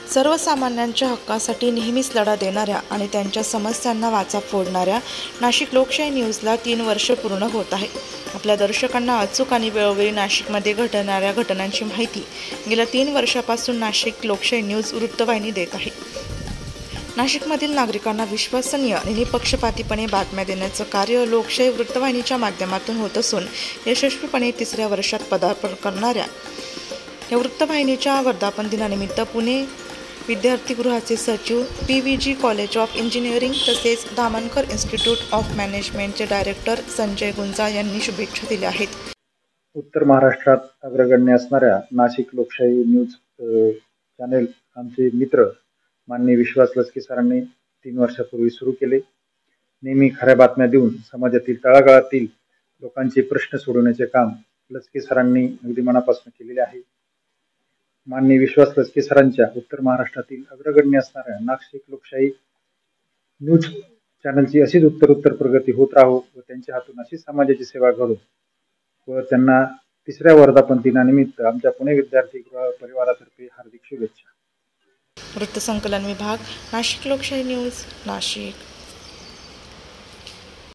सर्वसामान्यांच्या हक्कासाठी नेहमीच लढा देणाऱ्या आणि त्यांच्या समस्यांना वाचा फोडणाऱ्या नाशिक लोकशाही न्यूजला 3 वर्ष पूर्ण होत आहे. आपल्या दर्शकांना अचूक आणि वेळोवेळी नाशिकमध्ये घडणाऱ्या घटनांची माहिती गेल्या 3 वर्षापासून नाशिक लोकशाही न्यूज वृत्तवाहिनी देत आहे. नाशिकमधील नागरिकांना विश्वसनीय आणि निपक्षपातीपणे बातम्या देण्याचं कार्य लोकशाही वृत्तवाहिनीच्या माध्यमातून होत असून यशस्वीपणे 3ऱ्या वर्षात पदार्पण करणाऱ्या या वृत्तवाहिनीच्या वर्धापन दिनानिमित्त पुणे विद्यार्थीगृहाचे सचिव, PVG कॉलेज ऑफ इंजिनिअरिंग तसेच धामणकर इन्स्टिट्यूट ऑफ मॅनेजमेंटचे डायरेक्टर संजय गुंजाळ यांनी शुभेच्छा दिल्या आहेत. उत्तर महाराष्ट्रात अग्रगण्य असणाऱ्या नाशिक लोकशाही न्यूज चॅनेल आमचे मित्र माननीय विश्वास लचके सरांनी 3 वर्षापूर्वी सुरू केले. नेहमी खऱ्या बातम्या देऊन समाजातील तळागाळातील लोकांचे प्रश्न सोडवण्याचे काम लचके सरांनी अगदी मनापासून केलेले आहे. माननीय विश्वास लचके सरांच्या उत्तर महाराष्ट्रातील अग्रगण्य असणाऱ्या नाशिक लोकशाही न्यूज चॅनलची अशीच उत्तरोत्तर प्रगती होत राहो व त्यांच्या हातून अशीच समाजाची सेवा घडो व त्यांना 3ऱ्या वर्धापन दिनानिमित्त आमच्या पुणे विद्यार्थीगृह परिवारातर्फे हार्दिक शुभेच्छा. वृत्तसंकलन विभाग, नाशिक लोकशाही न्यूज, नाशिक.